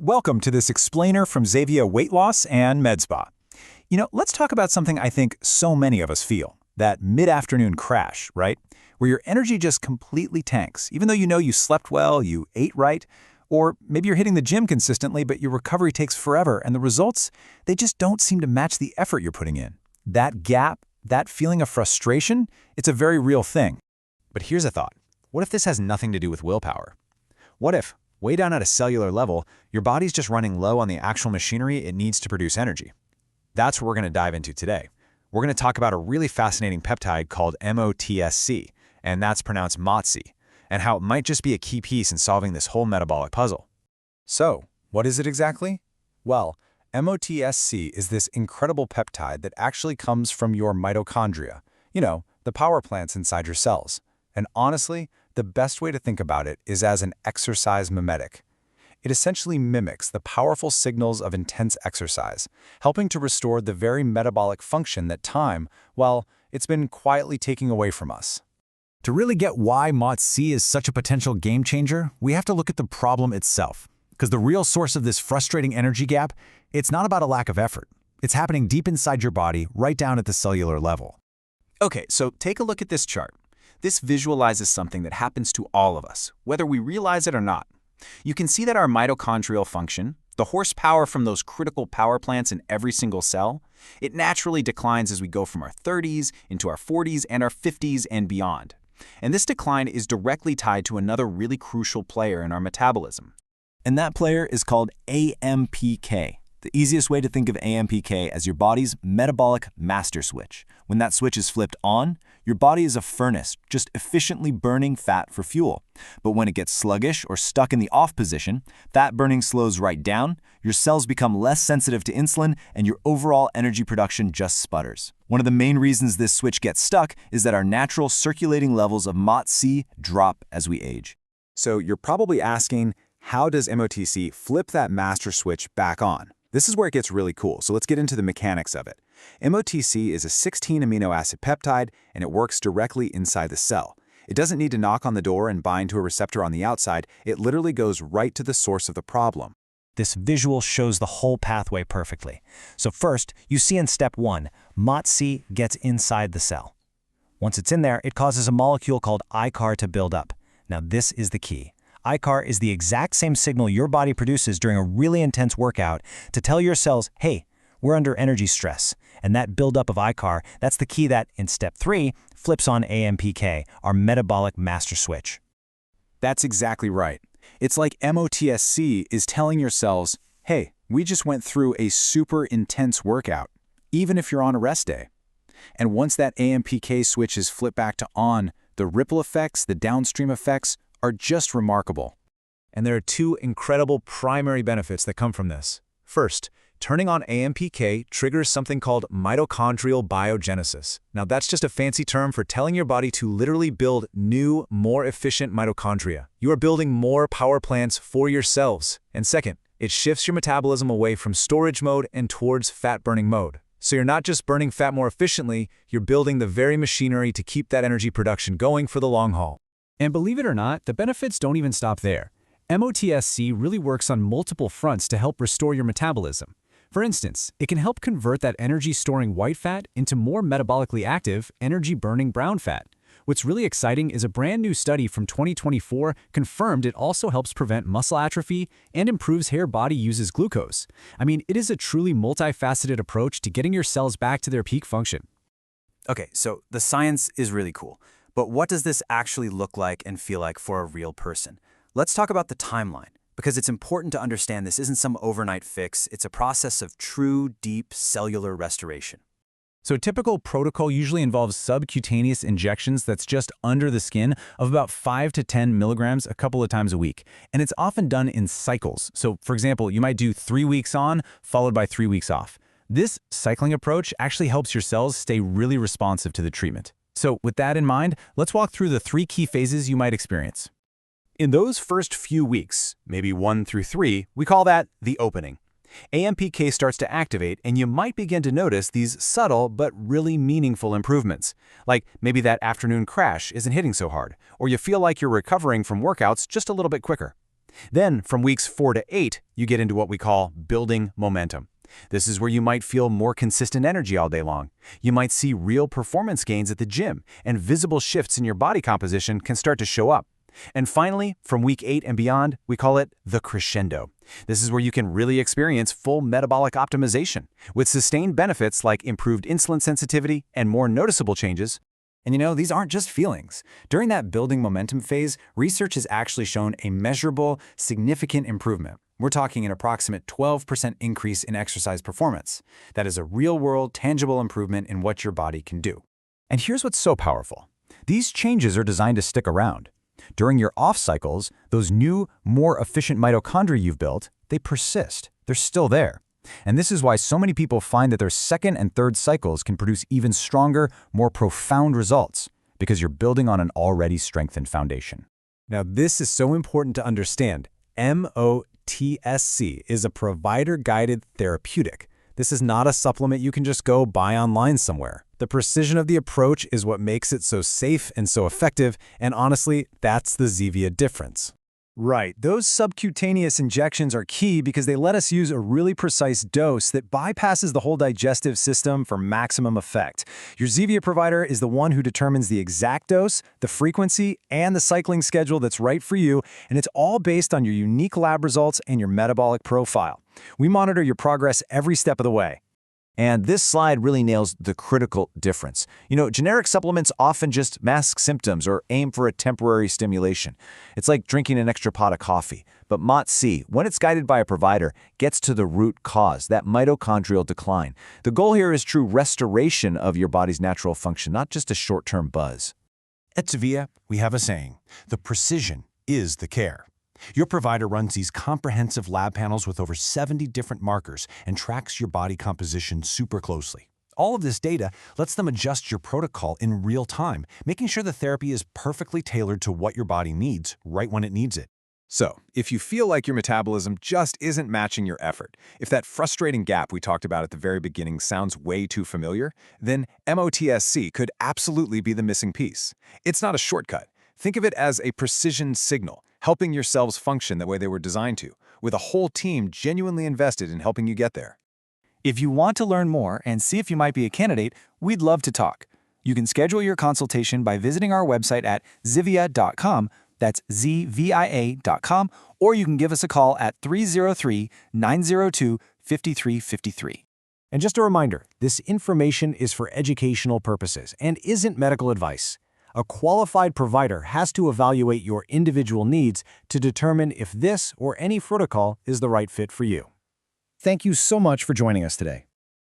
Welcome to this explainer from Zvia Weight Loss and MedSpa. Let's talk about something I think so many of us feel, that mid-afternoon crash, right? Where your energy just completely tanks, even though you know you slept well, you ate right, or maybe you're hitting the gym consistently, but your recovery takes forever, and the results, they just don't seem to match the effort you're putting in. That gap, that feeling of frustration, it's a very real thing. But here's a thought. What if this has nothing to do with willpower? What if, way down at a cellular level, your body's just running low on the actual machinery it needs to produce energy? That's what we're going to dive into today. We're going to talk about a really fascinating peptide called MOTS-c, and that's pronounced MOTS-c, and how it might just be a key piece in solving this whole metabolic puzzle. So, what is it exactly? Well, MOTS-c is this incredible peptide that actually comes from your mitochondria, the power plants inside your cells. And honestly, the best way to think about it is as an exercise mimetic. It essentially mimics the powerful signals of intense exercise, helping to restore the very metabolic function that time, well, it's been quietly taking away from us. To really get why MOTS-c is such a potential game changer, we have to look at the problem itself. Because the real source of this frustrating energy gap, it's not about a lack of effort. It's happening deep inside your body, right down at the cellular level. Okay, so take a look at this chart. This visualizes something that happens to all of us, whether we realize it or not. You can see that our mitochondrial function, the horsepower from those critical power plants in every single cell, it naturally declines as we go from our 30s into our 40s and our 50s and beyond. And this decline is directly tied to another really crucial player in our metabolism. And that player is called AMPK. The easiest way to think of AMPK as your body's metabolic master switch. When that switch is flipped on, your body is a furnace, just efficiently burning fat for fuel. But when it gets sluggish or stuck in the off position, fat burning slows right down, your cells become less sensitive to insulin, and your overall energy production just sputters. One of the main reasons this switch gets stuck is that our natural circulating levels of MOTS-c drop as we age. So you're probably asking, how does MOTS-c flip that master switch back on? This is where it gets really cool, so let's get into the mechanics of it. MOTS-c is a 16 amino acid peptide, and it works directly inside the cell. It doesn't need to knock on the door and bind to a receptor on the outside. It literally goes right to the source of the problem. This visual shows the whole pathway perfectly. So first, you see in step 1, MOTS-c gets inside the cell. Once it's in there, it causes a molecule called AICAR to build up. Now this is the key. AICAR is the exact same signal your body produces during a really intense workout to tell your cells, hey, we're under energy stress. And that buildup of AICAR, that's the key that, in step 3, flips on AMPK, our metabolic master switch. That's exactly right. It's like MOTS-c is telling your cells, hey, we just went through a super intense workout, even if you're on a rest day. And once that AMPK switch is flipped back to on, the ripple effects, the downstream effects, are just remarkable. And there are two incredible primary benefits that come from this. First, turning on AMPK triggers something called mitochondrial biogenesis. Now that's just a fancy term for telling your body to literally build new, more efficient mitochondria. You are building more power plants for your cells. And second, it shifts your metabolism away from storage mode and towards fat-burning mode. So you're not just burning fat more efficiently, you're building the very machinery to keep that energy production going for the long haul. And believe it or not, the benefits don't even stop there. MOTS-c really works on multiple fronts to help restore your metabolism. For instance, it can help convert that energy-storing white fat into more metabolically active, energy-burning brown fat. What's really exciting is a brand new study from 2024 confirmed it also helps prevent muscle atrophy and improves how your body uses glucose. I mean, it is a truly multifaceted approach to getting your cells back to their peak function. Okay, so the science is really cool. But what does this actually look like and feel like for a real person? Let's talk about the timeline, because it's important to understand this isn't some overnight fix. It's a process of true, deep cellular restoration. So a typical protocol usually involves subcutaneous injections that's just under the skin of about 5 to 10 milligrams a couple of times a week. And it's often done in cycles. So for example, you might do 3 weeks on, followed by 3 weeks off. This cycling approach actually helps your cells stay really responsive to the treatment. So with that in mind, let's walk through the 3 key phases you might experience. In those first few weeks, maybe 1 through 3, we call that the opening. AMPK starts to activate, and you might begin to notice these subtle but really meaningful improvements. Like maybe that afternoon crash isn't hitting so hard, or you feel like you're recovering from workouts just a little bit quicker. Then, from weeks 4 to 8, you get into what we call building momentum. This is where you might feel more consistent energy all day long. You might see real performance gains at the gym, and visible shifts in your body composition can start to show up. And finally, from week 8 and beyond, we call it the crescendo. This is where you can really experience full metabolic optimization, with sustained benefits like improved insulin sensitivity and more noticeable changes. And these aren't just feelings. During that building momentum phase, research has actually shown a measurable, significant improvement. We're talking an approximate 12% increase in exercise performance. That is a real-world, tangible improvement in what your body can do. And here's what's so powerful. These changes are designed to stick around. During your off cycles, those new, more efficient mitochondria you've built, they persist. They're still there. And this is why so many people find that their second and third cycles can produce even stronger, more profound results, because you're building on an already strengthened foundation. Now, this is so important to understand. MOTS-c is a provider-guided therapeutic. This is not a supplement you can just go buy online somewhere. The precision of the approach is what makes it so safe and so effective, and honestly, that's the Zvia difference. Right, those subcutaneous injections are key because they let us use a really precise dose that bypasses the whole digestive system for maximum effect. Your Zvia provider is the one who determines the exact dose, the frequency, and the cycling schedule that's right for you, and it's all based on your unique lab results and your metabolic profile. We monitor your progress every step of the way. And this slide really nails the critical difference. Generic supplements often just mask symptoms or aim for a temporary stimulation. It's like drinking an extra pot of coffee. But MOTS-c, when it's guided by a provider, gets to the root cause, that mitochondrial decline. The goal here is true restoration of your body's natural function, not just a short-term buzz. At Zvia, we have a saying, the precision is the care. Your provider runs these comprehensive lab panels with over 70 different markers and tracks your body composition super closely. All of this data lets them adjust your protocol in real time, making sure the therapy is perfectly tailored to what your body needs right when it needs it. So, if you feel like your metabolism just isn't matching your effort, if that frustrating gap we talked about at the very beginning sounds way too familiar, then MOTS-c could absolutely be the missing piece. It's not a shortcut. Think of it as a precision signal, helping your cells function the way they were designed to, with a whole team genuinely invested in helping you get there. If you want to learn more and see if you might be a candidate, we'd love to talk. You can schedule your consultation by visiting our website at zvia.com, that's zvia.com, or you can give us a call at 303-902-5353. And just a reminder, this information is for educational purposes and isn't medical advice. A qualified provider has to evaluate your individual needs to determine if this or any protocol is the right fit for you. Thank you so much for joining us today.